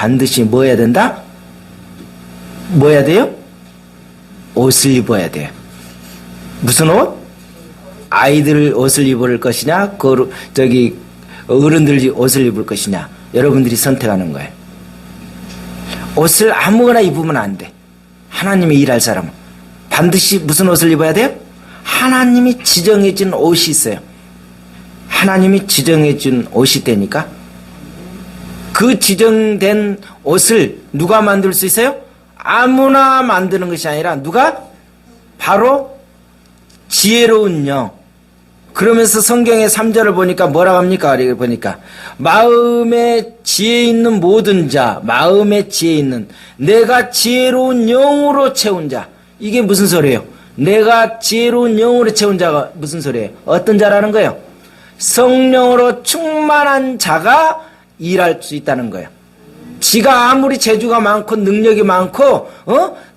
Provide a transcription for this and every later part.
반드시 뭐 해야 된다? 뭐 해야 돼요? 옷을 입어야 돼요. 무슨 옷? 아이들 옷을 입을 것이냐, 어른들 옷을 입을 것이냐, 여러분들이 선택하는 거예요. 옷을 아무거나 입으면 안 돼. 하나님이 일할 사람은 반드시 무슨 옷을 입어야 돼요? 하나님이 지정해준 옷이 있어요. 하나님이 지정해준 옷이 되니까 그 지정된 옷을 누가 만들 수 있어요? 아무나 만드는 것이 아니라 누가? 바로 지혜로운 영. 그러면서 성경의 3절을 보니까 뭐라고 합니까? 보니까 마음에 지혜 있는 모든 자, 마음에 지혜 있는, 내가 지혜로운 영으로 채운 자. 이게 무슨 소리예요? 내가 지혜로운 영으로 채운 자가 무슨 소리예요? 어떤 자라는 거예요? 성령으로 충만한 자가 일할 수 있다는 거예요. 지가 아무리 재주가 많고 능력이 많고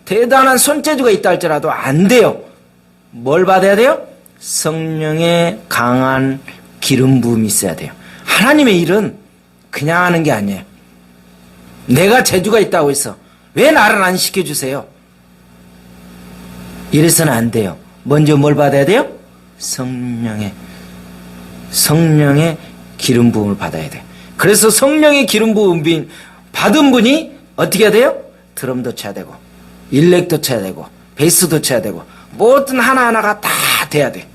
대단한 손재주가 있다 할지라도 안 돼요. 뭘 받아야 돼요? 성령의 강한 기름 부음이 있어야 돼요. 하나님의 일은 그냥 하는 게 아니에요. 내가 재주가 있다고 해서 왜 나를 안 시켜주세요? 이래서는 안 돼요. 먼저 뭘 받아야 돼요? 성령의 기름 부음을 받아야 돼요. 그래서 성령의 기름 부음 받은 분이 어떻게 해야 돼요? 드럼도 쳐야 되고 일렉도 쳐야 되고 베이스도 쳐야 되고 모든 하나하나가 다 돼야 돼.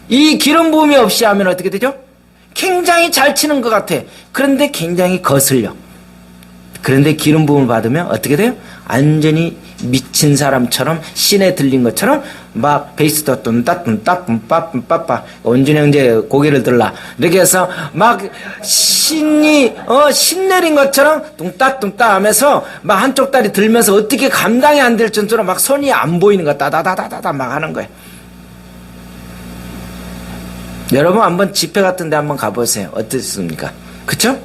이 기름 부음이 없이 하면 어떻게 되죠? 굉장히 잘 치는 것 같아. 그런데 굉장히 거슬려. 그런데 기름 부음을 받으면 어떻게 돼요? 완전히 미친 사람처럼 신에 들린 것처럼 막 베이스도 뚠따 원준이 형제 고개를 들라 이렇게 해서 막 신이 신 내린 것처럼 뚱따 하면서 막 한쪽 다리 들면서 어떻게 감당이 안 될 정도로 막 손이 안 보이는 거 따다다다다다 막 하는 거예요. 여러분 한번 집회 같은 데 한번 가보세요. 어떻습니까? 그쵸?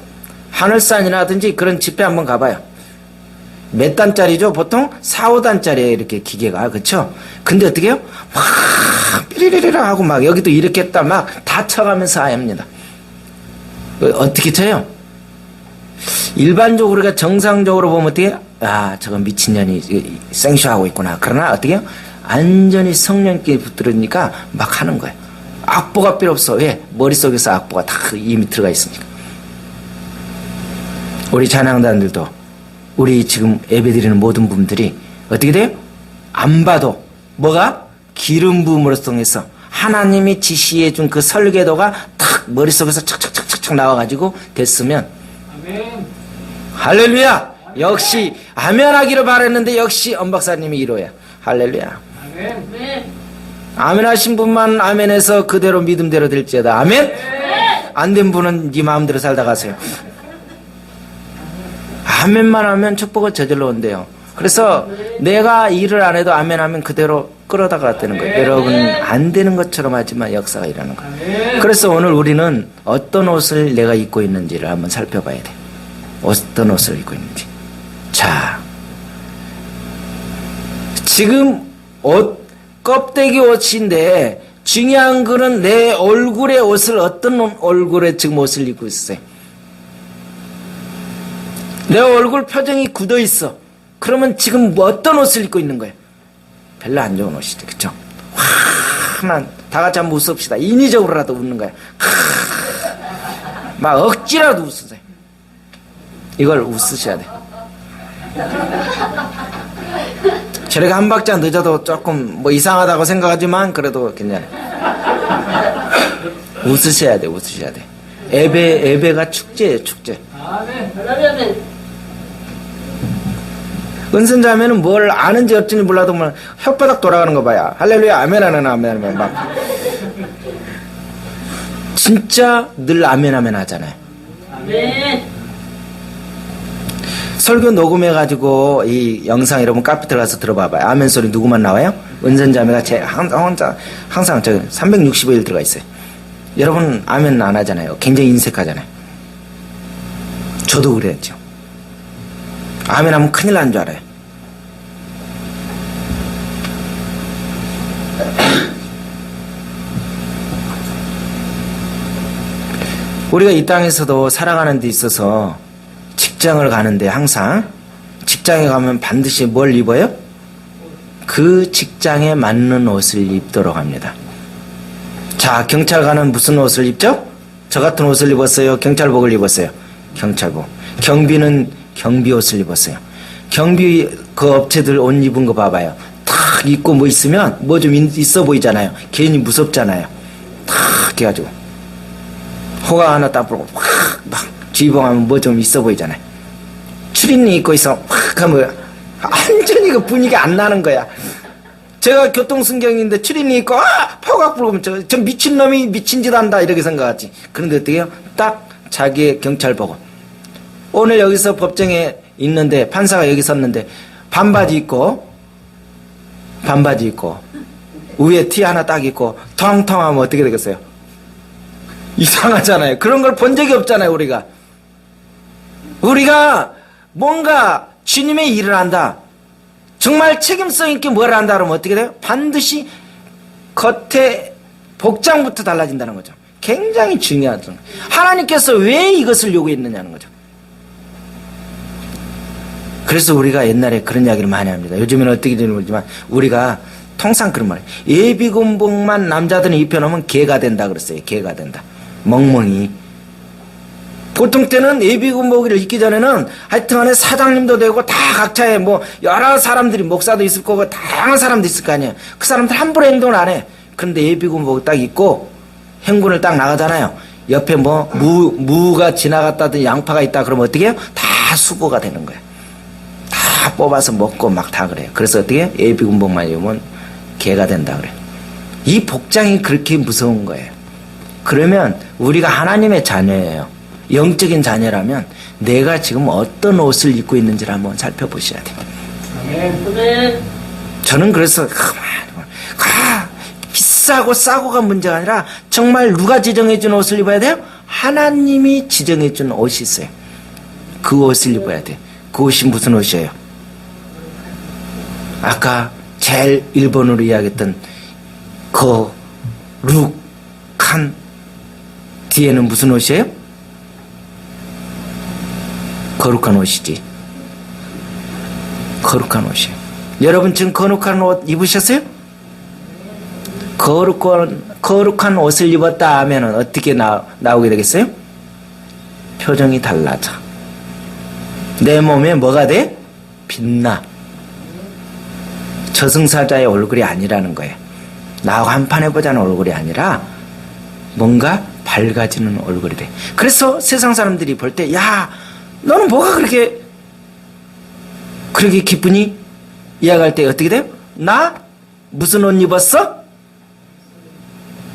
하늘산이라든지 그런 집회 한번 가봐요. 몇 단짜리죠? 보통 4, 5단짜리에 이렇게 기계가. 그쵸? 근데 어떻게 해요? 막 삐리리리라 하고 막 여기도 이렇게 했다 막 다 쳐가면서 합니다. 어떻게 쳐요? 일반적으로 우리가 정상적으로 보면 어떻게 해요? 아, 저건 미친년이 생쇼하고 있구나. 그러나 어떻게 해요? 완전히 성령께 붙들으니까 막 하는 거예요. 악보가 필요 없어. 왜? 머릿속에서 악보가 다 이미 들어가 있으니까. 우리 찬양단들도 우리 지금 예배드리는 모든 분들이 어떻게 돼요? 안 봐도 뭐가? 기름 부음으로 통해서 하나님이 지시해 준 그 설계도가 탁 머릿속에서 착착착착 나와가지고 됐으면 아멘. 할렐루야. 역시 아멘 하기로 바랬는데 역시 엄 박사님이 이로야. 할렐루야. 아멘. 아멘 하신 분만 아멘해서 그대로 믿음대로 될지어다. 아멘. 안 된 분은 네 마음대로 살다 가세요. 아멘만 하면 축복은 저절로 온대요. 그래서 내가 일을 안 해도 아멘 하면 그대로 끌어다가 되는 거예요. 여러분 안 되는 것처럼 하지만 역사가 일어나는 거예요. 그래서 오늘 우리는 어떤 옷을 내가 입고 있는지를 한번 살펴봐야 돼. 어떤 옷을 입고 있는지. 자, 지금 옷 껍데기 옷인데 중요한 거는 내 얼굴의 옷을 어떤 얼굴에 지금 옷을 입고 있어요. 내 얼굴 표정이 굳어 있어. 그러면 지금 어떤 옷을 입고 있는 거예요? 별로 안 좋은 옷이죠. 그쵸? 화난, 다 같이 한번 웃읍시다. 인위적으로라도 웃는 거야. 막 억지라도 웃으세요. 이걸 웃으셔야 돼. 저렇게 한 박자 늦어도 조금 뭐 이상하다고 생각하지만 그래도 괜찮아요. 웃으셔야 돼. 웃으셔야 돼. 예배가 축제예요. 축제. 아멘. 은선자매는 뭘 아는지 어쩐지 몰라도 뭐 혓바닥 돌아가는 거 봐야 할렐루야 아멘 아멘 막 진짜 늘 아멘 하잖아요. 아멘. 설교 녹음해가지고 이 영상 여러분 카페 들어가서 들어봐봐요. 아멘 소리 누구만 나와요? 은선자매가 항상 저 365일 들어가 있어요. 여러분 아멘 안 하잖아요. 굉장히 인색하잖아요. 저도 그랬죠. 아멘 하면 큰일 나는 줄 알아요. 우리가 이 땅에서도 살아가는 데 있어서 직장을 가는데 항상 직장에 가면 반드시 뭘 입어요? 그 직장에 맞는 옷을 입도록 합니다. 자, 경찰관은 무슨 옷을 입죠? 저 같은 옷을 입었어요? 경찰복을 입었어요? 경찰복. 경비는 경비 옷을 입었어요. 경비 그 업체들 옷 입은 거 봐봐요. 탁 입고 뭐 있으면 뭐 좀 있어 보이잖아요. 괜히 무섭잖아요. 탁 해가지고 호각 하나 딱 불고 확막 쥐봉하면 뭐 좀 있어 보이잖아요. 추리닝 입고 있어 확 하면 완전히 그 분위기 안 나는 거야. 제가 교통순경인데 추리닝 입고 호각 불고 저 미친놈이 미친 짓 한다 이렇게 생각하지. 그런데 어떻게 해요? 딱 자기의 경찰복은 오늘 여기서 법정에 있는데 판사가 여기 섰는데 반바지 입고 위에 티 하나 딱 입고 텅텅 하면 어떻게 되겠어요? 이상하잖아요. 그런 걸 본 적이 없잖아요. 우리가 뭔가 주님의 일을 한다, 정말 책임성 있게 뭘 한다 그러면 어떻게 돼요? 반드시 겉에 복장부터 달라진다는 거죠. 굉장히 중요하죠. 하나님께서 왜 이것을 요구했느냐는 거죠. 그래서 우리가 옛날에 그런 이야기를 많이 합니다. 요즘에는 어떻게 되는지 모르지만 우리가 통상 그런 말이에요. 예비군복만 남자들은 입혀놓으면 개가 된다 그랬어요. 개가 된다. 멍멍이. 보통 때는 예비군복을 입기 전에는 하여튼간에 사장님도 되고 다 각자의 뭐 여러 사람들이 목사도 있을 거고 다양한 사람도 있을 거 아니에요. 그 사람들 함부로 행동을 안 해. 그런데 예비군복 딱 입고 행군을 딱 나가잖아요. 옆에 뭐 무가 지나갔다든지 양파가 있다 그러면 어떻게 해요? 다 수고가 되는 거예요. 다 뽑아서 먹고 막 다 그래요. 그래서 어떻게 해요? 예비군복만 입으면 개가 된다 그래요. 이 복장이 그렇게 무서운 거예요. 그러면 우리가 하나님의 자녀예요. 영적인 자녀라면 내가 지금 어떤 옷을 입고 있는지를 한번 살펴보셔야 돼요. 아멘. 저는 그래서 비싸고 싸고가 문제가 아니라 정말 누가 지정해준 옷을 입어야 돼요? 하나님이 지정해준 옷이 있어요. 그 옷을 입어야 돼요. 그 옷이 무슨 옷이에요? 아까 제일 1번으로 이야기했던 거룩한 뒤에는 무슨 옷이에요? 거룩한 옷이지. 거룩한 옷이에요. 여러분 지금 거룩한 옷 입으셨어요? 거룩한 옷을 입었다 하면 어떻게 나오게 되겠어요? 표정이 달라져. 내 몸에 뭐가 돼? 빛나. 저승사자의 얼굴이 아니라는 거예요. 나하고 한판 해보자는 얼굴이 아니라 뭔가 밝아지는 얼굴이 돼. 그래서 세상 사람들이 볼 때, 야, 너는 뭐가 그렇게 기쁘니? 이야기할 때 어떻게 돼요? 나 무슨 옷 입었어?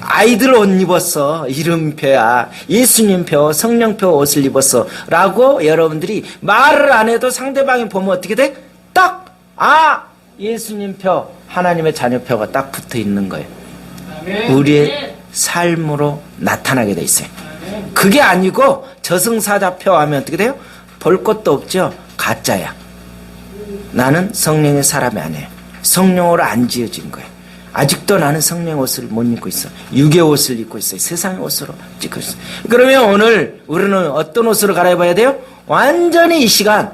아이들 옷 입었어. 이름표야. 예수님표, 성령표 옷을 입었어. 라고 여러분들이 말을 안 해도 상대방이 보면 어떻게 돼? 딱, 예수님표, 하나님의 자녀표가 딱 붙어 있는 거예요. 우리의 삶으로 나타나게 돼 있어요. 그게 아니고 저승사자표 하면 어떻게 돼요? 볼 것도 없죠. 가짜야. 나는 성령의 사람이 아니에요. 성령으로 안 지어진 거예요. 아직도 나는 성령 옷을 못 입고 있어. 육의 옷을 입고 있어요. 세상의 옷으로 입고 있어요. 그러면 오늘 우리는 어떤 옷으로 갈아입어야 돼요? 완전히 이 시간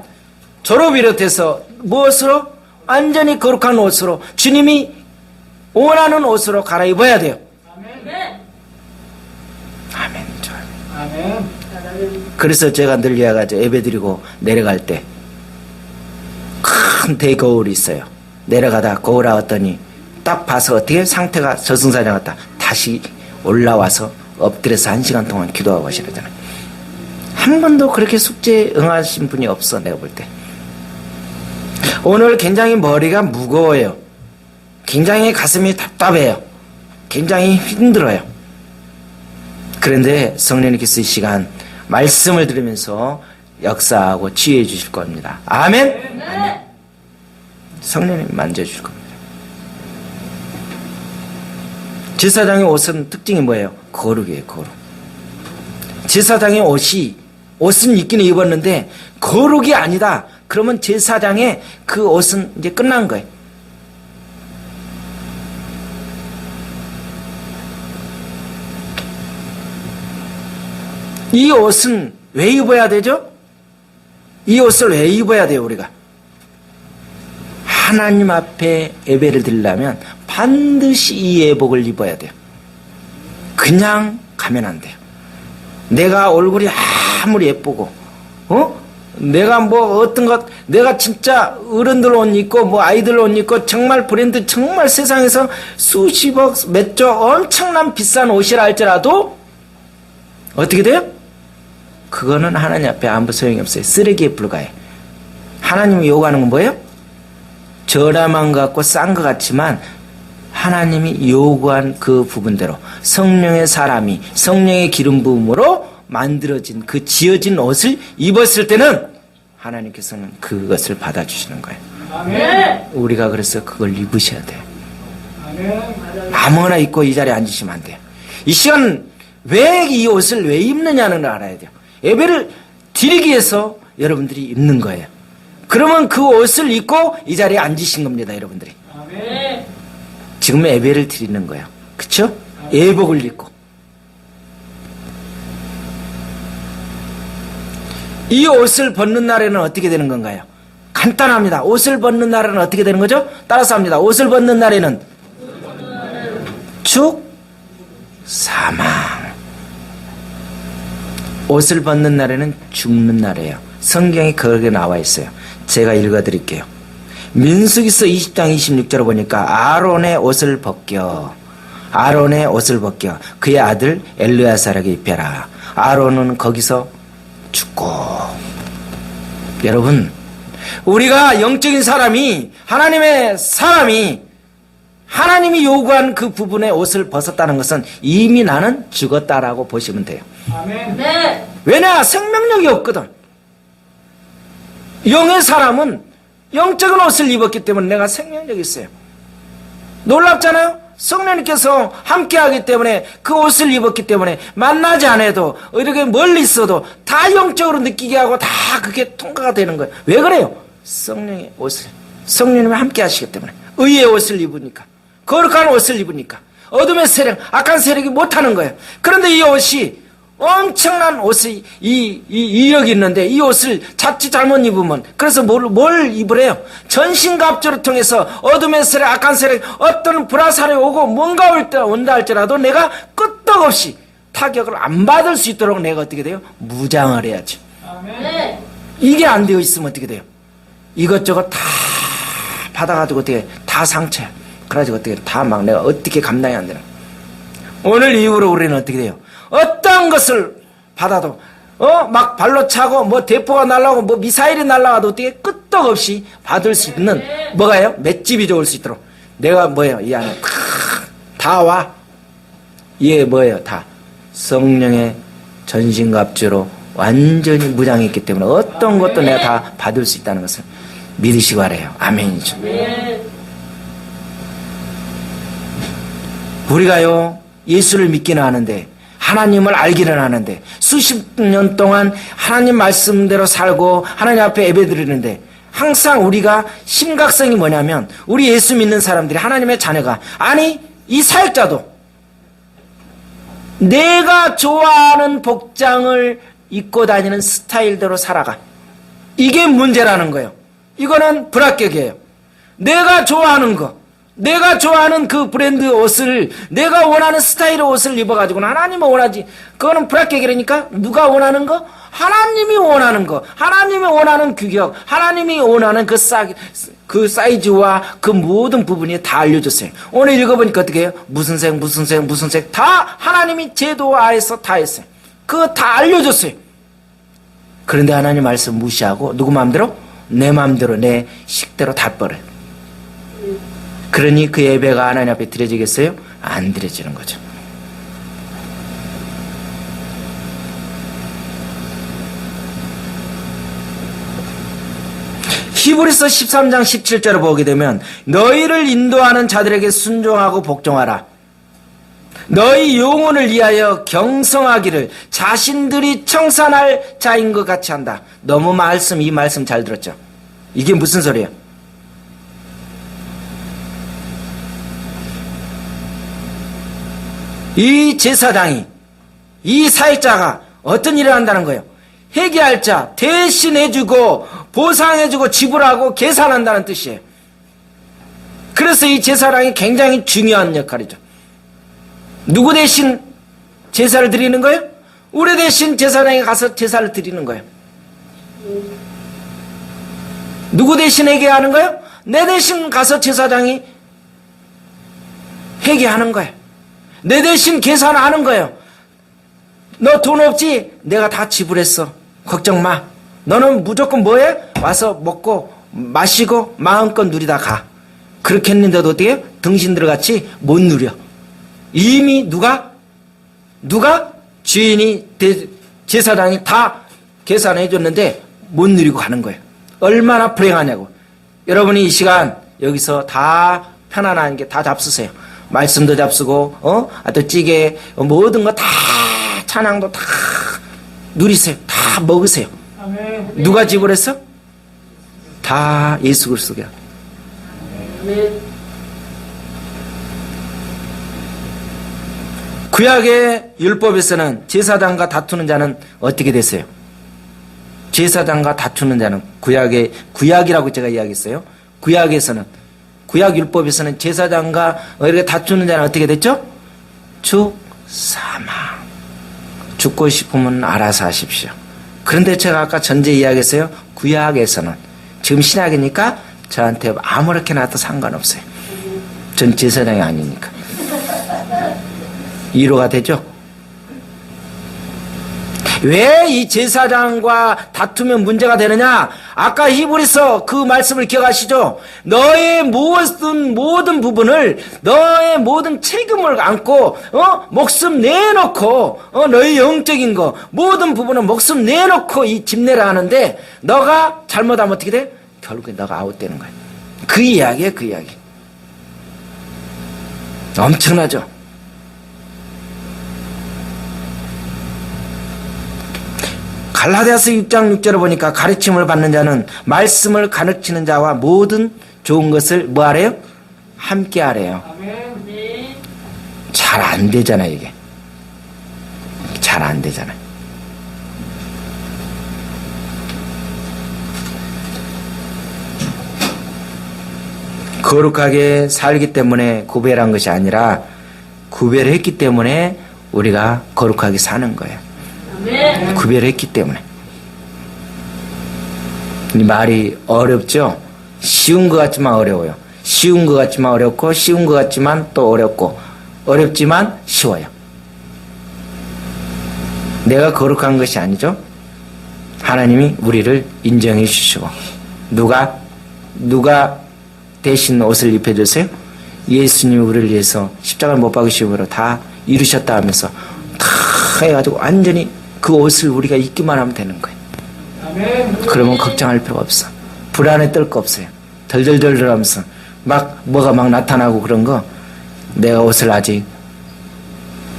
졸업 비롯해서 무엇으로? 완전히 거룩한 옷으로, 주님이 원하는 옷으로 갈아입어야 돼요. 아멘. 아멘. 좋아요. 아멘. 그래서 제가 늘 이야기하죠. 예배드리고 내려갈 때 큰 대거울이 있어요. 내려가다 거울 나왔더니 딱 봐서 어떻게 상태가 저승사자 같다. 다시 올라와서 엎드려서 1시간 동안 기도하고 하시잖아요. 한 번도 그렇게 숙제에 응하신 분이 없어. 내가 볼 때. 오늘 굉장히 머리가 무거워요. 굉장히 가슴이 답답해요. 굉장히 힘들어요. 그런데 성령님께서 이 시간 말씀을 들으면서 역사하고 치유해 주실 겁니다. 아멘? 아멘. 성령님 만져주실 겁니다. 제사장의 옷은 특징이 뭐예요? 거룩이에요. 거룩. 제사장의 옷은 입기는 입었는데 거룩이 아니다. 그러면 제사장의 그 옷은 이제 끝난 거예요. 이 옷은 왜 입어야 되죠? 이 옷을 왜 입어야 돼요, 우리가? 하나님 앞에 예배를 드리려면 반드시 이 예복을 입어야 돼요. 그냥 가면 안 돼요. 내가 얼굴이 아무리 예쁘고, 내가 뭐 어떤 것, 내가 진짜 어른들 옷 입고, 뭐 아이들 옷 입고, 정말 브랜드, 정말 세상에서 수십억, 몇 조 엄청난 비싼 옷이라 할지라도, 어떻게 돼요? 그거는 하나님 앞에 아무 소용이 없어요. 쓰레기에 불과해. 하나님이 요구하는 건 뭐예요? 저렴한 것 같고 싼 것 같지만 하나님이 요구한 그 부분대로 성령의 사람이 성령의 기름 부음으로 만들어진 그 지어진 옷을 입었을 때는 하나님께서는 그것을 받아주시는 거예요. 아멘. 우리가 그래서 그걸 입으셔야 돼요. 아멘. 아무거나 입고 이 자리에 앉으시면 안 돼요. 이 시간 왜 이 옷을 왜 입느냐는 걸 알아야 돼요. 예배를 드리기 위해서 여러분들이 입는 거예요. 그러면 그 옷을 입고 이 자리에 앉으신 겁니다, 여러분들이. 아멘. 지금 예배를 드리는 거예요. 그쵸? 예복을 입고. 이 옷을 벗는 날에는 어떻게 되는 건가요? 간단합니다. 옷을 벗는 날에는 어떻게 되는 거죠? 따라서 합니다. 옷을 벗는 날에는 죽, 사망. 옷을 벗는 날에는 죽는 날이에요. 성경에 그렇게 나와 있어요. 제가 읽어드릴게요. 민수기서 20장 26절을 보니까 아론의 옷을 벗겨 아론의 옷을 벗겨 그의 아들 엘르야살에게 입혀라. 아론은 거기서 죽고. 여러분, 우리가 영적인 사람이 하나님의 사람이 하나님이 요구한 그 부분의 옷을 벗었다는 것은 이미 나는 죽었다라고 보시면 돼요. 아멘. 네. 왜냐? 생명력이 없거든. 영의 사람은 영적인 옷을 입었기 때문에 내가 생명력이 있어요. 놀랍잖아요? 성령님께서 함께하기 때문에 그 옷을 입었기 때문에 만나지 않아도 이렇게 멀리 있어도 다 영적으로 느끼게 하고 다 그게 통과가 되는 거예요. 왜 그래요? 성령의 옷을, 성령님이 함께 하시기 때문에. 의의 옷을 입으니까, 거룩한 옷을 입으니까 어둠의 세력, 악한 세력이 못하는 거예요. 그런데 이 옷이 엄청난 옷이 이력이 있는데 이 옷을 자칫 잘못 입으면 그래서 뭘 입으래요? 전신갑주를 통해서 어둠의 세력, 악한 세력, 어떤 불화살이 오고 뭔가 온다 할지라도 내가 끄떡없이 타격을 안 받을 수 있도록 내가 어떻게 돼요? 무장을 해야지. 아멘. 이게 안 되어 있으면 어떻게 돼요? 이것저것 다 받아가지고 어떻게 다 상처야. 그래가지고 어떻게 다 막 내가 어떻게 감당이 안 되나. 오늘 이후로 우리는 어떻게 돼요? 어떤 것을 받아도 막 발로 차고 뭐 대포가 날라오고 뭐 미사일이 날라와도 어떻게 끄떡없이 받을 수 있는 뭐가요? 맷집이 좋을 수 있도록 내가 뭐예요? 이 안에 다 와. 이게 뭐예요? 다 성령의 전신갑주로 완전히 무장했기 때문에 어떤 것도 내가 다 받을 수 있다는 것을 믿으시기 바래요. 아멘이죠. 우리가요 예수를 믿기는 하는데 하나님을 알기는 하는데 수십 년 동안 하나님 말씀대로 살고 하나님 앞에 예배드리는데 항상 우리가 심각성이 뭐냐면 우리 예수 믿는 사람들이 하나님의 자녀가 아니 이 사역자도 내가 좋아하는 복장을 입고 다니는 스타일대로 살아가. 이게 문제라는 거예요. 이거는 불합격이에요. 내가 좋아하는 거, 내가 좋아하는 그 브랜드 옷을 내가 원하는 스타일의 옷을 입어가지고는 하나님은 원하지. 그거는 불합격이라니까. 누가 원하는 거? 하나님이 원하는 거, 하나님이 원하는 규격, 하나님이 원하는 그 사이즈와 그 모든 부분이 다 알려줬어요. 오늘 읽어보니까 어떻게 해요? 무슨 색, 무슨 색, 무슨 색 다 하나님이 제도 아래서 다 했어요. 그거 다 알려줬어요. 그런데 하나님 말씀 무시하고 누구 마음대로? 내 마음대로 내 식대로 다 버려요. 그러니 그 예배가 하나님 앞에 드려지겠어요? 안 드려지는 거죠. 히브리서 13장 17절을 보게 되면 너희를 인도하는 자들에게 순종하고 복종하라. 너희 영혼을 위하여 경성하기를 자신들이 청산할 자인 것 같이 한다. 너무 이 말씀 잘 들었죠? 이게 무슨 소리예요? 이 제사장이, 이 사역자가 어떤 일을 한다는 거예요? 회개할 자, 대신 해주고 보상해주고 지불하고 계산한다는 뜻이에요. 그래서 이 제사장이 굉장히 중요한 역할이죠. 누구 대신 제사를 드리는 거예요? 우리 대신 제사장이 가서 제사를 드리는 거예요. 누구 대신 회개하는 거예요? 내 대신 가서 제사장이 회개하는 거예요. 내 대신 계산하는 거예요. 너 돈 없지? 내가 다 지불했어. 걱정 마. 너는 무조건 뭐해? 와서 먹고 마시고 마음껏 누리다 가. 그렇게 했는데도 어떻게 해요? 등신들 같이 못 누려. 이미 누가 주인이 제사장이 다 계산해 줬는데 못 누리고 가는 거예요. 얼마나 불행하냐고. 여러분이 이 시간 여기서 다 편안한 게 다 잡수세요. 말씀도 잡수고 또 찌개 모든 거 다 찬양도 다 누리세요. 다 먹으세요. 아멘. 누가 지불했어? 다 예수 그리스도가. 아멘. 구약의 율법에서는 제사장과 다투는 자는 어떻게 됐어요? 제사장과 다투는 자는 구약이라고 제가 이야기했어요. 구약에서는 구약 율법에서는 제사장과 이렇게 다투는 자는 어떻게 됐죠? 죽사망. 죽고 싶으면 알아서 하십시오. 그런데 제가 아까 전제 이야기했어요. 구약에서는 지금 신약이니까 저한테 아무렇게 나도 상관없어요. 전 제사장이 아니니까. 이해가 되죠? 왜 이 제사장과 다투면 문제가 되느냐? 아까 히브리서 그 말씀을 기억하시죠? 너의 모든 부분을 너의 모든 책임을 안고 목숨 내놓고 너의 영적인 거 모든 부분은 목숨 내놓고 이 집내라 하는데 너가 잘못하면 어떻게 돼? 결국에 너가 아웃되는 거야. 그 이야기예요. 그 이야기. 엄청나죠? 갈라디아서 6장 6절을 보니까 가르침을 받는 자는 말씀을 가르치는 자와 모든 좋은 것을 뭐 하래요? 함께 하래요. 아멘. 잘 안 되잖아 이게. 잘 안 되잖아. 거룩하게 살기 때문에 구별한 것이 아니라 구별했기 때문에 우리가 거룩하게 사는 거예요. 아멘. 구별했기 때문에. 이 말이 어렵죠? 쉬운 것 같지만 어려워요. 쉬운 것 같지만 어렵고 쉬운 것 같지만 또 어렵고 어렵지만 쉬워요. 내가 거룩한 것이 아니죠. 하나님이 우리를 인정해 주시고 누가 대신 옷을 입혀주세요? 예수님이 우리를 위해서 십자가를 못 박으심으로 다 이루셨다 하면서 다 해가지고 완전히 그 옷을 우리가 입기만 하면 되는 거예요. 아멘. 그러면 걱정할 필요가 없어. 불안에 떨 거 없어요. 덜덜덜덜 하면서 뭐가 막 나타나고 그런 거 내가 옷을 아직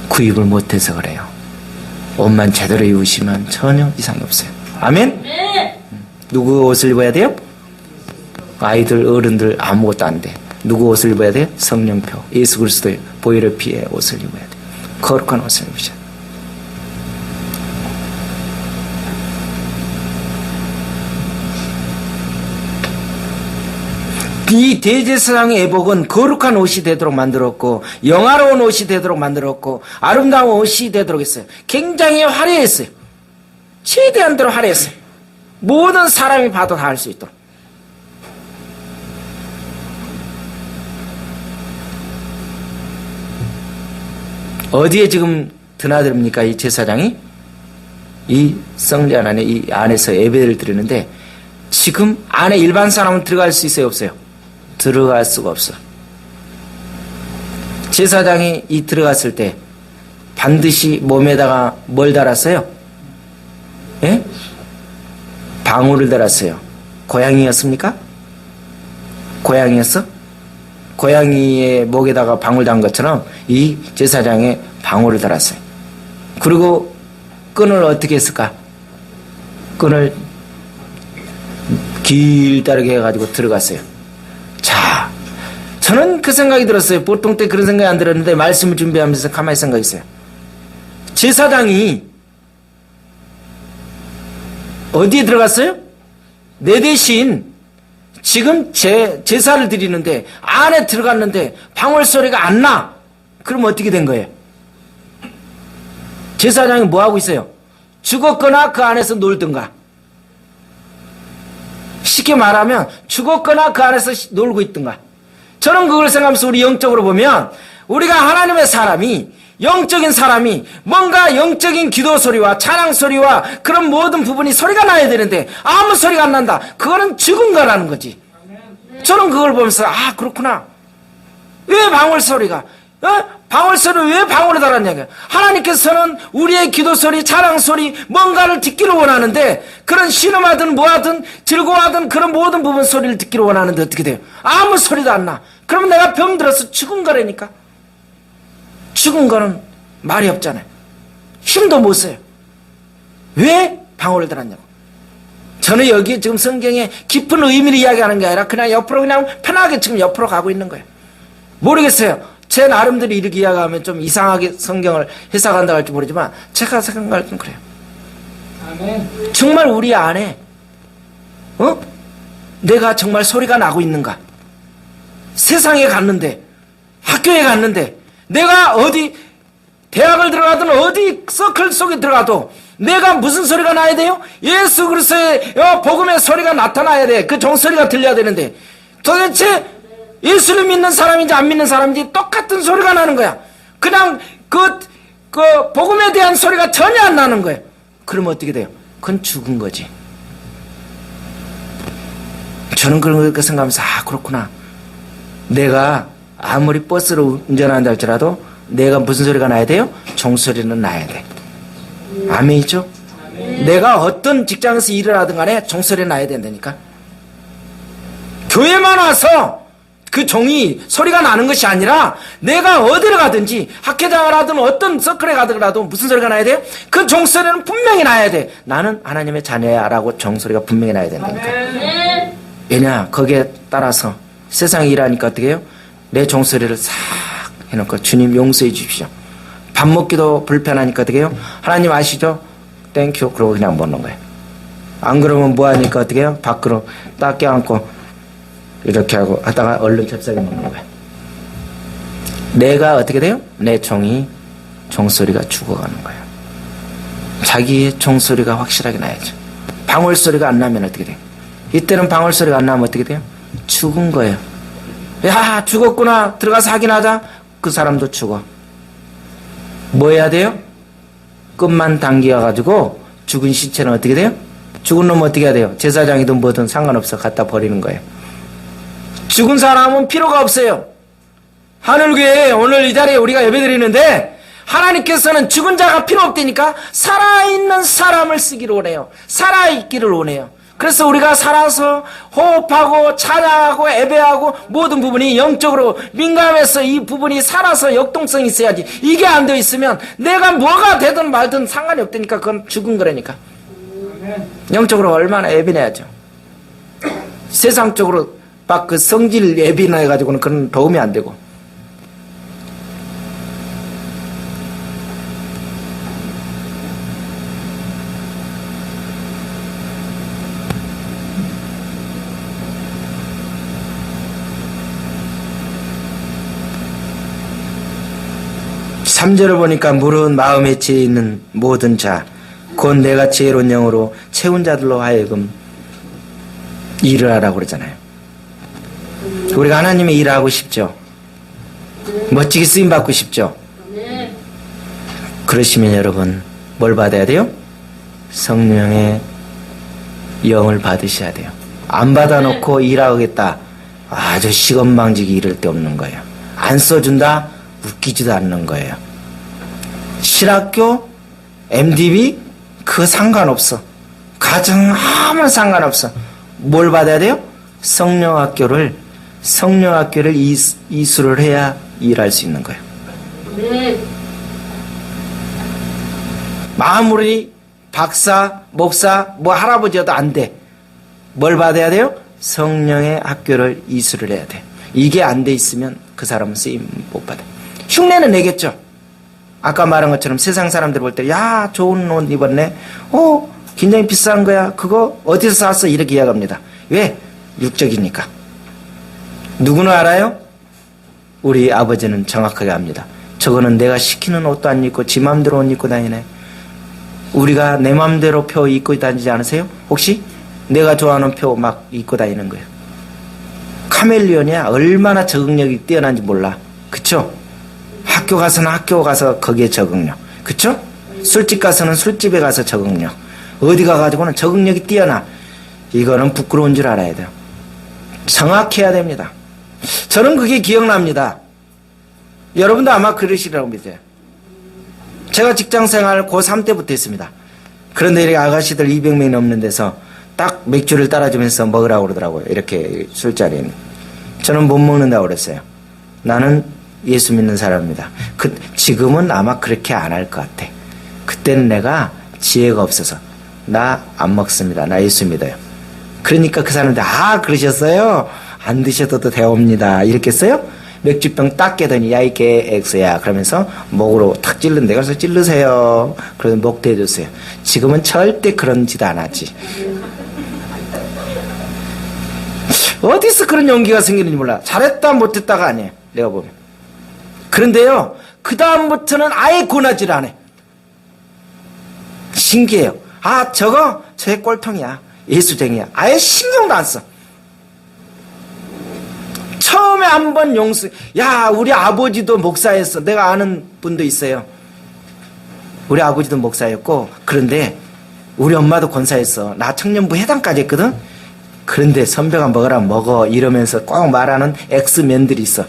구입을 못해서 그래요. 옷만 제대로 입으시면 전혀 이상이 없어요. 아멘? 네. 누구 옷을 입어야 돼요? 아이들, 어른들 아무것도 안 돼. 누구 옷을 입어야 돼요? 성령표, 예수 그리스도의 보혈의 피의 옷을 입어야 돼요. 거룩한 옷을 입으셔야 돼요. 이 대제사장의 애복은 거룩한 옷이 되도록 만들었고 영화로운 옷이 되도록 만들었고 아름다운 옷이 되도록 했어요. 굉장히 화려했어요. 최대한 대로 화려했어요. 모든 사람이 봐도 다 할 수 있도록. 어디에 지금 드나듭니까? 이 제사장이 이 성전 안에 이 안에서 예배를 드리는데 지금 안에 일반 사람은 들어갈 수 있어요? 없어요? 들어갈 수가 없어. 제사장이 이 들어갔을 때 반드시 몸에다가 뭘 달았어요? 예? 방울을 달았어요. 고양이였습니까? 고양이였어? 고양이의 목에다가 방울 단 것처럼 이 제사장에 방울을 달았어요. 그리고 끈을 어떻게 했을까? 끈을 길다르게 해가지고 들어갔어요. 자, 저는 그 생각이 들었어요. 보통 때 그런 생각이 안 들었는데 말씀을 준비하면서 가만히 생각했어요. 제사장이 어디에 들어갔어요? 내 대신 지금 제사를 드리는데 안에 들어갔는데 방울 소리가 안 나. 그럼 어떻게 된 거예요? 제사장이 뭐 하고 있어요? 죽었거나 그 안에서 놀든가. 쉽게 말하면 죽었거나 그 안에서 놀고 있든가. 저는 그걸 생각하면서 우리 영적으로 보면 우리가 하나님의 사람이, 영적인 사람이 뭔가 영적인 기도 소리와 찬양 소리와 그런 모든 부분이 소리가 나야 되는데 아무 소리가 안 난다. 그거는 죽은 거라는 거지. 저는 그걸 보면서 아 그렇구나. 왜 방울 소리가 방울 소리를 왜 방울에 달았냐. 하나님께서는 우리의 기도 소리, 찬양 소리 뭔가를 듣기를 원하는데 그런 신음하든 뭐하든 즐거워하든 그런 모든 부분 소리를 듣기를 원하는데 어떻게 돼요? 아무 소리도 안 나. 그러면 내가 병들어서 죽은 거라니까. 죽은 거는 말이 없잖아요. 힘도 못 써요. 왜 방울을 달았냐고. 저는 여기 지금 성경에 깊은 의미를 이야기하는 게 아니라 그냥 옆으로 그냥 편하게 지금 옆으로 가고 있는 거예요. 모르겠어요. 제 나름대로 이렇게 이야기하면 좀 이상하게 성경을 해석한다고 할지 모르지만 제가 생각할 땐 그래요. 아멘. 정말 우리 안에 내가 정말 소리가 나고 있는가? 세상에 갔는데 학교에 갔는데 내가 어디 대학을 들어가든 어디 서클 속에 들어가도 내가 무슨 소리가 나야 돼요? 예수 그리스도의 복음의 소리가 나타나야 돼. 그 종소리가 들려야 되는데 도대체 예수를 믿는 사람인지 안 믿는 사람인지 똑같은 소리가 나는 거야. 그냥 그 복음에 대한 소리가 전혀 안 나는 거예요. 그러면 어떻게 돼요? 그건 죽은 거지. 저는 그렇게 생각하면서 아 그렇구나. 내가 아무리 버스를 운전한다 할지라도 내가 무슨 소리가 나야 돼요? 종소리는 나야 돼. 아멘이죠? 내가 어떤 직장에서 일을 하든 간에 종소리는 나야 된다니까. 교회만 와서 그 종이 소리가 나는 것이 아니라 내가 어디를 가든지 학회장을 하든 어떤 서클에 가더라도 무슨 소리가 나야 돼요? 그 종소리는 분명히 나야 돼. 나는 하나님의 자녀야 라고 종소리가 분명히 나야 된다니까. 아멘. 왜냐 거기에 따라서 세상에 일하니까 어떻게 해요? 내 종소리를 싹 해놓고 주님 용서해 주십시오. 밥 먹기도 불편하니까 어떻게 해요? 하나님 아시죠? 땡큐 그러고 그냥 먹는 거예요. 안 그러면 뭐하니까 어떻게 해요? 밖으로 딱 껴안고 이렇게 하고 하다가 얼른 잽싸게 먹는 거예요. 내가 어떻게 돼요? 내 종이 종소리가 죽어가는 거예요. 자기의 종소리가 확실하게 나야죠. 방울 소리가 안 나면 어떻게 돼요? 이때는 방울 소리가 안 나면 어떻게 돼요? 죽은 거예요. 야 죽었구나 들어가서 확인하자. 그 사람도 죽어. 뭐 해야 돼요? 끝만 당겨가지고 죽은 시체는 어떻게 돼요? 죽은 놈 어떻게 해야 돼요? 제사장이든 뭐든 상관없어 갖다 버리는 거예요. 죽은 사람은 필요가 없어요. 하늘교회 오늘 이 자리에 우리가 예배드리는데 하나님께서는 죽은 자가 필요 없다니까 살아있는 사람을 쓰기를 원해요. 살아있기를 원해요. 그래서 우리가 살아서 호흡하고 찬양하고 예배하고 모든 부분이 영적으로 민감해서 이 부분이 살아서 역동성이 있어야지. 이게 안 되어 있으면 내가 뭐가 되든 말든 상관이 없다니까. 그건 죽은 거라니까. 영적으로 얼마나 예비내야죠. 세상적으로 막 그 성질 예비나 해가지고는 그런 도움이 안 되고. 삼절을 보니까 무르은 마음에 지혜 있는 모든 자 곧 내가 지혜로운 영으로 채운 자들로 하여금 일을 하라고 그러잖아요. 우리가 하나님의 일을 하고 싶죠. 멋지게 쓰임받고 싶죠. 아멘. 그러시면 여러분 뭘 받아야 돼요? 성령의 영을 받으셔야 돼요. 안 받아놓고 일하겠다. 아주 시건방지게 이럴 데 없는 거예요. 안 써준다? 웃기지도 않는 거예요. 실학교, MDB 그거 상관없어. 가정 아무 상관없어. 뭘 받아야 돼요? 성령학교를 이수를 해야 일할 수 있는 거예요. 네. 아무리 박사, 목사, 뭐 할아버지여도 안 돼. 뭘 받아야 돼요? 성령의 학교를 이수를 해야 돼. 이게 안 돼 있으면 그 사람은 쓰임 못 받아. 흉내는 내겠죠. 아까 말한 것처럼 세상 사람들 볼 때 야 좋은 옷 입었네. 굉장히 비싼 거야. 그거 어디서 샀어? 이렇게 이야기합니다. 왜? 육적이니까. 누구는 알아요? 우리 아버지는 정확하게 압니다. 저거는 내가 시키는 옷도 안 입고 지 맘대로 옷 입고 다니네. 우리가 내 맘대로 표 입고 다니지 않으세요? 혹시? 내가 좋아하는 표 막 입고 다니는 거예요. 카멜리온이야. 얼마나 적응력이 뛰어난지 몰라. 그쵸? 학교 가서는 학교 가서 거기에 적응력. 그쵸? 술집 가서는 술집에 가서 적응력. 어디 가가지고는 적응력이 뛰어나. 이거는 부끄러운 줄 알아야 돼요. 정확해야 됩니다. 저는 그게 기억납니다. 여러분도 아마 그러시라고 믿어요. 제가 직장생활 고3 때부터 했습니다. 그런데 이렇게 아가씨들 200명이 넘는 데서 딱 맥주를 따라주면서 먹으라고 그러더라고요. 이렇게 술자리는. 저는 못 먹는다고 그랬어요. 나는 예수 믿는 사람입니다. 지금은 아마 그렇게 안 할 것 같아. 그때는 내가 지혜가 없어서 나 안 먹습니다. 나 예수 믿어요. 그러니까 그 사람들 그러셨어요? 안 드셔도 되옵니다. 이렇게 했어요? 맥주병 딱 깨더니 야 이게 엑스야 그러면서 목으로 탁 찔른데 그래서 찔르세요. 그래서 목 대줬어요. 지금은 절대 그런 짓 안 하지. 어디서 그런 용기가 생기는지 몰라. 잘했다 못했다가 아니에요. 내가 보면. 그런데요. 그 다음부터는 아예 권하지를 않아요. 신기해요. 저거 제 꼴통이야. 예수쟁이야. 아예 신경도 안 써. 처음에 한번 우리 아버지도 목사였어. 내가 아는 분도 있어요. 우리 아버지도 목사였고, 그런데 우리 엄마도 권사였어. 나 청년부 회장까지 했거든? 그런데 선배가 먹어. 이러면서 꼭 말하는 엑스맨들이 있어.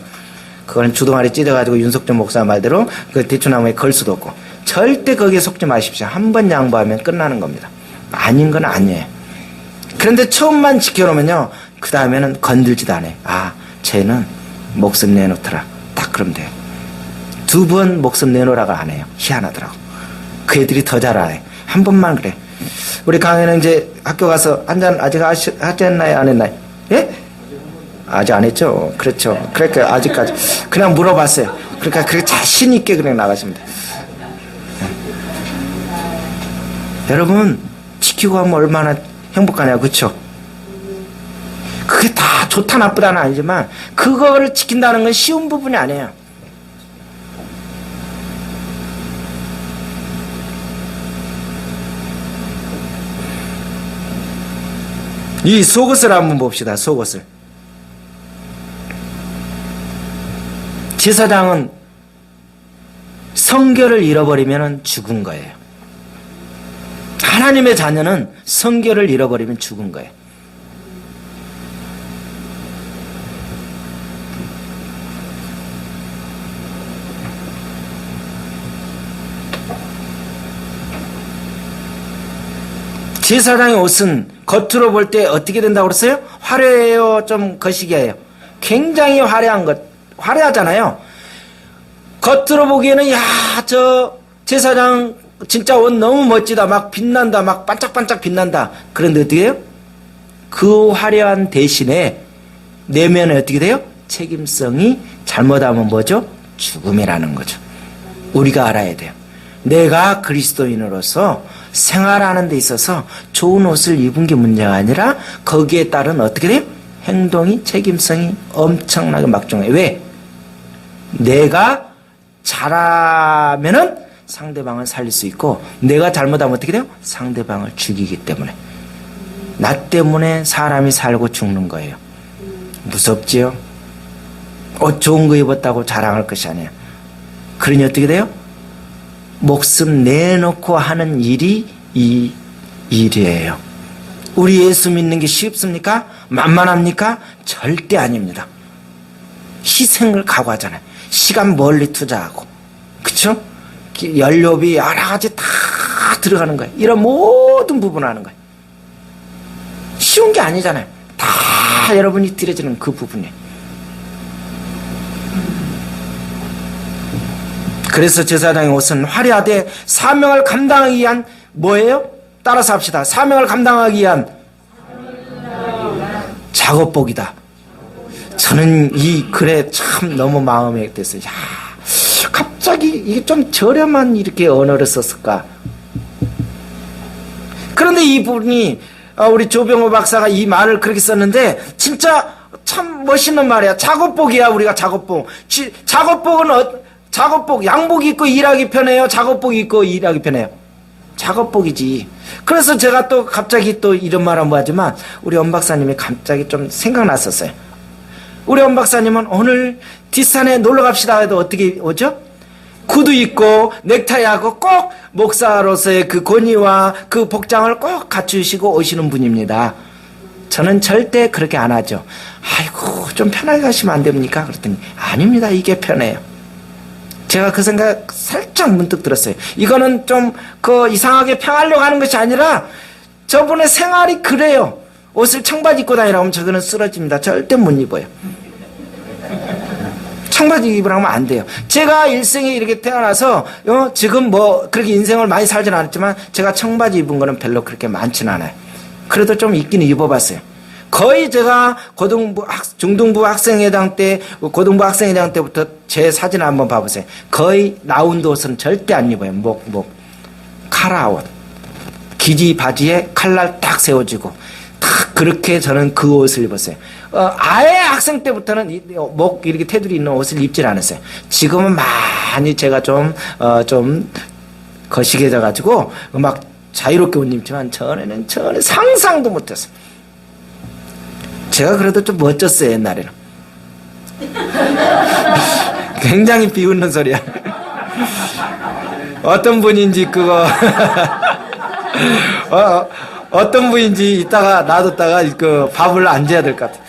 그거는 주둥아리 찢어가지고 윤석준 목사 말대로 그 대추나무에 걸 수도 없고. 절대 거기에 속지 마십시오. 한 번 양보하면 끝나는 겁니다. 아닌 건 아니에요. 그런데 처음만 지켜놓으면요. 그 다음에는 건들지도 않아요. 쟤는 목숨 내놓더라. 딱 그러면 돼요. 2번 목숨 내놓으라고 안 해요. 희한하더라고. 그 애들이 더 잘 알아요. 한 번만 그래. 우리 강혜는 이제 학교 가서 한잔 아직 하셨나요? 안 했나요? 예? 아직 안 했죠? 그렇죠. 그러니까 아직까지. 그냥 물어봤어요. 그러니까 그렇게 자신있게 그냥 나가시면 돼요. 여러분, 지키고 하면 얼마나 행복하냐고, 그쵸? 그게 다 좋다 나쁘다는 아니지만 그거를 지킨다는 건 쉬운 부분이 아니에요. 이 속옷을 한번 봅시다. 속옷을. 제사장은 성결을 잃어버리면 죽은 거예요. 하나님의 자녀는 성결을 잃어버리면 죽은 거예요. 제사장의 옷은 겉으로 볼 때 어떻게 된다고 그랬어요? 화려해요? 좀 거시기해요? 굉장히 화려하잖아요. 겉으로 보기에는 저 제사장 진짜 옷 너무 멋지다. 막 빛난다. 막 반짝반짝 빛난다. 그런데 어떻게 해요? 그 화려한 대신에 내면에 어떻게 돼요? 책임성이 잘못하면 뭐죠? 죽음이라는 거죠. 우리가 알아야 돼요. 내가 그리스도인으로서 생활하는 데 있어서 좋은 옷을 입은 게 문제가 아니라 거기에 따른 어떻게 돼요? 행동이 책임성이 엄청나게 막중해요. 왜? 내가 잘하면은 상대방을 살릴 수 있고 내가 잘못하면 어떻게 돼요? 상대방을 죽이기 때문에. 나 때문에 사람이 살고 죽는 거예요. 무섭지요? 옷 좋은 거 입었다고 자랑할 것이 아니에요. 그러니 어떻게 돼요? 목숨 내놓고 하는 일이 이 일이에요. 우리 예수 믿는 게 쉽습니까? 만만합니까? 절대 아닙니다. 희생을 각오하잖아요. 시간 멀리 투자하고. 그쵸? 연료비 여러 가지 다 들어가는 거예요. 이런 모든 부분을 하는 거예요. 쉬운 게 아니잖아요. 다 여러분이 들여지는 그 부분이에요. 그래서 제사장의 옷은 화려하되 사명을 감당하기 위한 뭐예요? 따라서 합시다. 사명을 감당하기 위한 작업복이다. 저는 이 글에 참 너무 마음에 됐어요. 갑자기 이게 좀 저렴한 이렇게 언어를 썼을까? 그런데 이분이 우리 조병호 박사가 이 말을 그렇게 썼는데 진짜 참 멋있는 말이야. 작업복이야. 우리가 작업복. 작업복은 작업복 양복 입고 일하기 편해요? 작업복 입고 일하기 편해요? 작업복이지. 그래서 제가 또 갑자기 또 이런 말 한번 하지만 우리 엄 박사님이 갑자기 좀 생각났었어요. 우리 엄 박사님은 오늘 뒷산에 놀러 갑시다 해도 어떻게 오죠? 구두 입고 넥타이하고 꼭 목사로서의 그 권위와 그 복장을 꼭 갖추시고 오시는 분입니다. 저는 절대 그렇게 안 하죠. 아이고 좀 편하게 가시면 안 됩니까? 그랬더니 아닙니다. 이게 편해요. 제가 그 생각 살짝 문득 들었어요. 이거는 좀 이상하게 평하려고 하는 것이 아니라 저분의 생활이 그래요. 옷을 청바지 입고 다니라고 하면 저거는 쓰러집니다. 절대 못 입어요. 청바지 입으라고 하면 안 돼요. 제가 일생에 이렇게 태어나서 지금 뭐 그렇게 인생을 많이 살진 않았지만 제가 청바지 입은 거는 별로 그렇게 많지는 않아요. 그래도 좀 입기는 입어봤어요. 거의 제가 중등부 학생회장 때, 고등부 학생회장 때부터 제 사진 한번 봐보세요. 거의 라운드 옷은 절대 안 입어요. 카라 옷. 기지 바지에 칼날 딱 세워지고, 딱 그렇게 저는 그 옷을 입었어요. 아예 학생 때부터는 목 이렇게 테두리 있는 옷을 입질 않았어요. 지금은 많이 제가 좀 거시기해져가지고 막 자유롭게 옷 입지만 전에는 상상도 못했어요. 제가 그래도 좀 멋졌어요, 옛날에는. 굉장히 비웃는 소리야. 어떤 분인지 어떤 분인지 이따가 놔뒀다가 밥을 안 줘야 될 것 같아.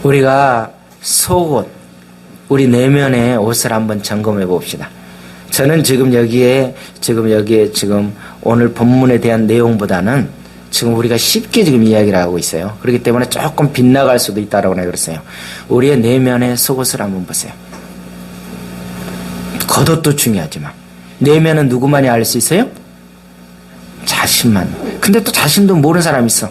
우리가 속옷, 우리 내면의 옷을 한번 점검해 봅시다. 저는 지금 여기에 오늘 본문에 대한 내용보다는 지금 우리가 쉽게 지금 이야기를 하고 있어요. 그렇기 때문에 조금 빗나갈 수도 있다라고 내가 그랬어요. 우리의 내면의 속옷을 한번 보세요. 겉옷도 중요하지만 내면은 누구만이 알 수 있어요? 자신만. 근데 또 자신도 모르는 사람이 있어.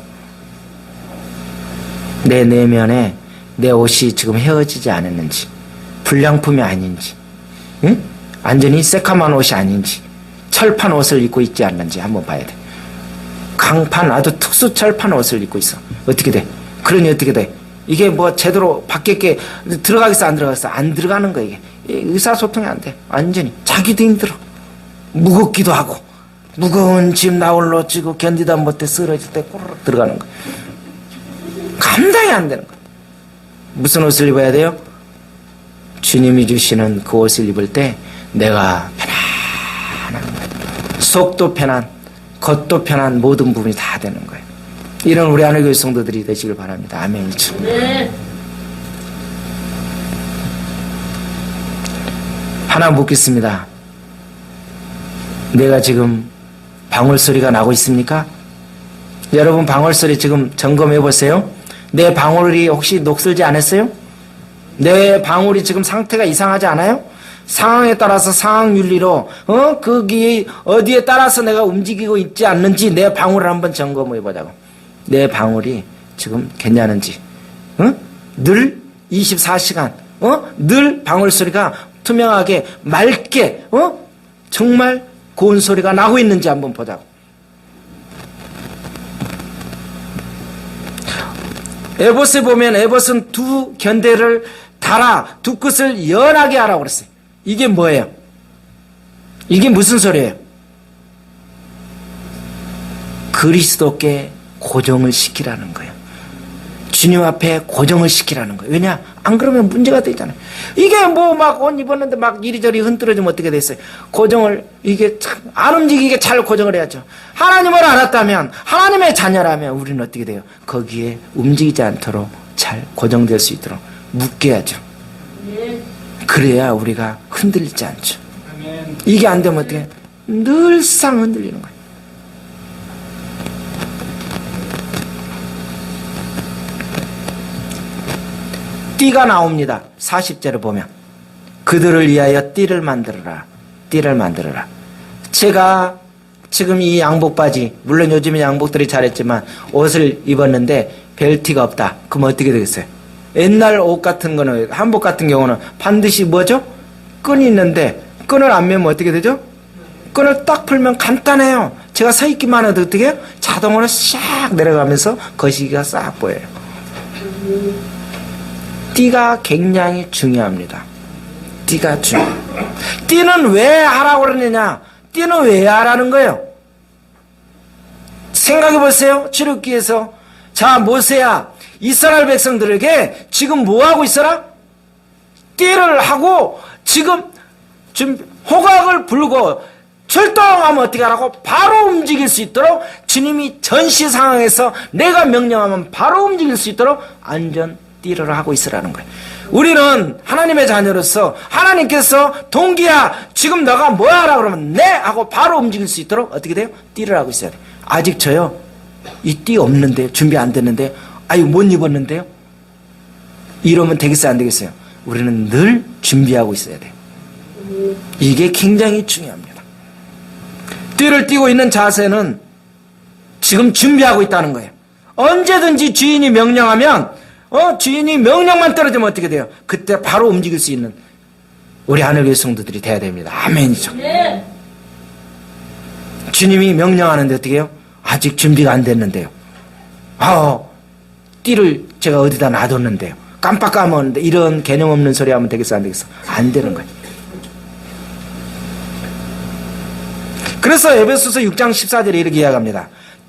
내 내면에 내 옷이 지금 헤어지지 않았는지, 불량품이 아닌지, 응? 완전히 새카만 옷이 아닌지, 철판 옷을 입고 있지 않는지 한번 봐야 돼. 강판 아주 특수 철판 옷을 입고 있어. 어떻게 돼? 그러니 어떻게 돼? 이게 뭐 제대로 밖에 들어가겠어 안 들어가겠어? 안 들어가는 거야 이게. 의사소통이 안 돼. 완전히 자기도 힘들어. 무겁기도 하고 무거운 짐 나홀로 쥐고 견디다 못해 쓰러질 때 꼬르륵 들어가는 거야. 감당이 안 되는 거야. 무슨 옷을 입어야 돼요? 주님이 주시는 그 옷을 입을 때 내가 편안한 거예요. 속도 편안, 겉도 편안, 모든 부분이 다 되는 거예요. 이런 우리 안의 교회 성도들이 되시길 바랍니다. 아멘. 네. 하나 묻겠습니다. 내가 지금 방울소리가 나고 있습니까? 여러분 방울소리 지금 점검해 보세요. 내 방울이 혹시 녹슬지 않았어요? 내 방울이 지금 상태가 이상하지 않아요? 상황에 따라서 상황 윤리로 거기 어디에 따라서 내가 움직이고 있지 않는지 내 방울을 한번 점검해 보자고. 내 방울이 지금 괜찮은지. 늘 24시간 늘 방울 소리가 투명하게 맑게 정말 고운 소리가 나고 있는지 한번 보자고. 에봇에 보면 에봇은 두 견대를 달아 두 끝을 연하게 하라고 그랬어요. 이게 뭐예요? 이게 무슨 소리예요? 그리스도께 고정을 시키라는 거예요. 주님 앞에 고정을 시키라는 거예요. 왜냐? 안 그러면 문제가 되잖아요. 이게 뭐 막 옷 입었는데 막 이리저리 흔들어지면 어떻게 됐어요? 고정을 이게 참 안 움직이게 잘 고정을 해야죠. 하나님을 알았다면, 하나님의 자녀라면 우리는 어떻게 돼요? 거기에 움직이지 않도록 잘 고정될 수 있도록 묶여야죠. 네. 그래야 우리가 흔들리지 않죠. 이게 안 되면 어떻게 해요? 늘상 흔들리는 거예요. 띠가 나옵니다. 40절을 보면 그들을 위하여 띠를 만들어라. 띠를 만들어라. 제가 지금 이 양복 바지, 물론 요즘에 양복들이 잘했지만 옷을 입었는데 벨트가 없다. 그럼 어떻게 되겠어요? 옛날 옷 같은 거는, 한복 같은 경우는 반드시 뭐죠? 끈이 있는데 끈을 안 매면 어떻게 되죠? 끈을 딱 풀면 간단해요. 제가 서 있기만 해도 어떻게 해요? 자동으로 샥 내려가면서 거시기가 싹 보여요. 띠가 굉장히 중요합니다. 띠가 중요해요. 띠는 왜 하라고 그러느냐? 띠는 왜 하라는 거예요? 생각해 보세요. 출애굽기에서 자 모세야 이스라엘 백성들에게 지금 뭐 하고 있어라? 띠를 하고 지금 호각을 불고 출동하면 어떻게 하라고? 바로 움직일 수 있도록 주님이 전시 상황에서 내가 명령하면 바로 움직일 수 있도록 안전 띠를 하고 있으라는 거예요. 우리는 하나님의 자녀로서 하나님께서 동기야 지금 너가 뭐 하라 그러면 네 하고 바로 움직일 수 있도록 어떻게 돼요? 띠를 하고 있어야 돼요. 아직 저요 이 띠 없는데 준비 안 됐는데 아유 못 입었는데요. 이러면 되겠어요 안 되겠어요? 우리는 늘 준비하고 있어야 돼요. 이게 굉장히 중요합니다. 띠를 띠고 있는 자세는 지금 준비하고 있다는 거예요. 언제든지 주인이 명령하면 주인이 명령만 떨어지면 어떻게 돼요? 그때 바로 움직일 수 있는 우리 하늘의 성도들이 돼야 됩니다. 아멘이죠. 네. 주님이 명령하는데 어떻게 해요? 아직 준비가 안 됐는데요. 띠를 제가 어디다 놔뒀는데요. 깜빡 까먹었는데 이런 개념 없는 소리 하면 되겠어 안 되겠어? 안 되는 거예요. 그래서 에베소서 6장 14절에 이렇게 이야기합니다.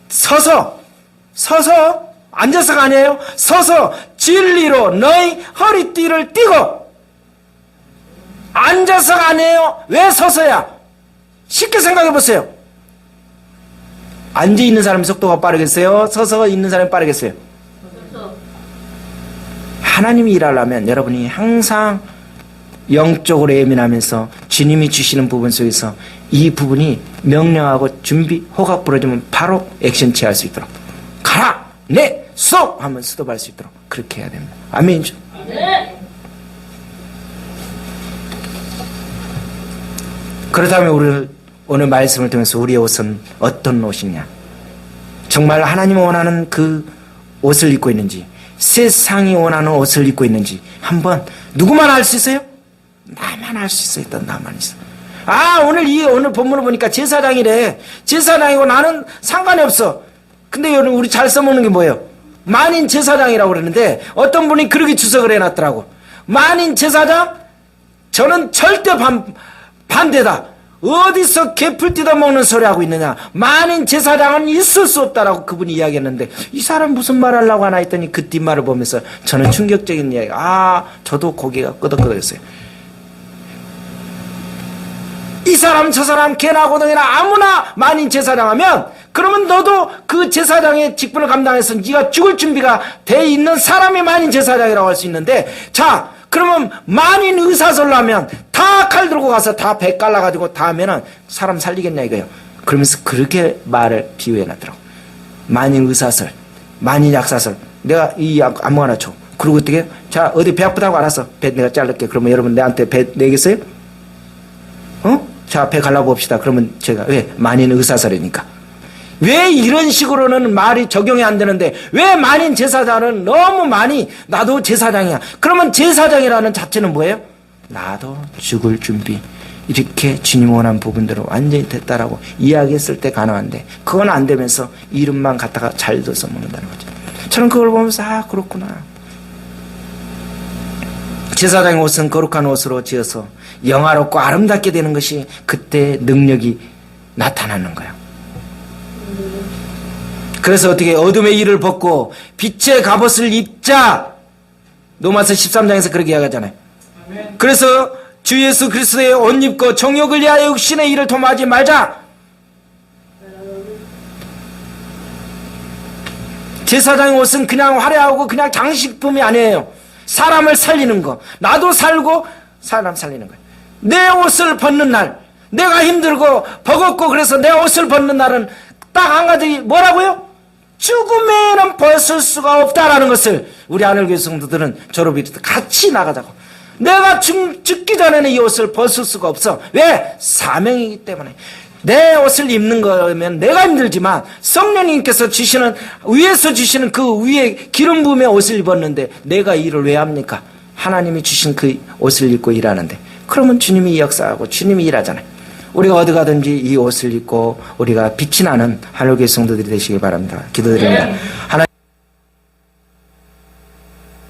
서서 앉아서가 아니에요. 서서 진리로 너희 허리띠를 띠고 앉아서가 아니에요. 왜 서서야? 쉽게 생각해 보세요. 앉아 있는 사람이 속도가 빠르겠어요? 서서 있는 사람이 빠르겠어요? 하나님이 일하려면 여러분이 항상 영적으로 예민하면서 주님이 주시는 부분 속에서 이 부분이 명령하고 준비, 호각 부러지면 바로 액션 취할 수 있도록 가라! 네! 스톱! 하면 스톱할 수 있도록 그렇게 해야 됩니다. 아멘이죠? 네. 그렇다면 우리를 오늘 말씀을 통해서 우리의 옷은 어떤 옷이냐? 정말 하나님이 원하는 그 옷을 입고 있는지 세상이 원하는 옷을 입고 있는지 한번 누구만 알 수 있어요? 나만 알 수 있어요. 나만 있어. 오늘 본문을 보니까 제사장이래. 제사장이고 나는 상관이 없어. 근데 여러분 우리 잘 써먹는 게 뭐예요? 만인 제사장이라고 그러는데 어떤 분이 그렇게 주석을 해놨더라고. 만인 제사장? 저는 절대 반대다. 어디서 개풀 뜯어먹는 소리 하고 있느냐. 만인 제사장은 있을 수 없다라고 그분이 이야기했는데 이 사람 무슨 말 하려고 하나 했더니 그 뒷말을 보면서 저는 충격적인 이야기. 저도 고개가 끄덕끄덕했어요. 이 사람 저 사람 개나 고등이나 아무나 만인 제사장 하면 그러면 너도 그 제사장의 직분을 감당해서 네가 죽을 준비가 돼 있는 사람이 만인 제사장이라고 할 수 있는데 자 그러면 만인 의사설로 하면 다 칼 들고 가서 다 배 깔라가지고 다 하면은 사람 살리겠냐 이거예요. 그러면서 그렇게 말을 비유해놨더라고. 만인 의사설, 만인 약사설. 내가 이 아무거나 줘. 그리고 어떻게? 자 어디 배 아프다고 알았어. 배 내가 자를게. 그러면 여러분 내한테 배 내겠어요? 자 배 갈라고 봅시다. 그러면 제가 왜? 만인 의사설이니까. 왜 이런 식으로는 말이 적용이 안 되는데 왜 만인 제사장은 너무 많이 나도 제사장이야. 그러면 제사장이라는 자체는 뭐예요? 나도 죽을 준비 이렇게 주님 원한 부분대로 완전히 됐다라고 이야기했을 때 가능한데 그건 안 되면서 이름만 갖다가 잘 둬서 먹는다는 거죠. 저는 그걸 보면서 그렇구나. 제사장의 옷은 거룩한 옷으로 지어서 영화롭고 아름답게 되는 것이 그때 능력이 나타나는 거예요. 그래서 어떻게 어둠의 일을 벗고 빛의 갑옷을 입자. 로마서 13장에서 그렇게 이야기하잖아요. 그래서 주 예수 그리스도의 옷 입고 정욕을 위하여 육신의 일을 도모하지 말자. 제사장의 옷은 그냥 화려하고 그냥 장식품이 아니에요. 사람을 살리는 거. 나도 살고 사람 살리는 거예요. 내 옷을 벗는 날, 내가 힘들고 버겁고 그래서 내 옷을 벗는 날은 딱 한 가지 뭐라고요? 죽음에는 벗을 수가 없다라는 것을 우리 하늘교회 성도들은 졸업이 때 같이 나가자고. 내가 죽기 전에는 이 옷을 벗을 수가 없어. 왜? 사명이기 때문에. 내 옷을 입는 거면 내가 힘들지만 성령님께서 주시는 위에서 주시는 그 위에 기름 부음의 옷을 입었는데 내가 일을 왜 합니까? 하나님이 주신 그 옷을 입고 일하는데 그러면 주님이 역사하고 주님이 일하잖아요. 우리가 어디 가든지 이 옷을 입고 우리가 빛이 나는 하늘교회 성도들이 되시기 바랍니다. 기도드립니다. 하나님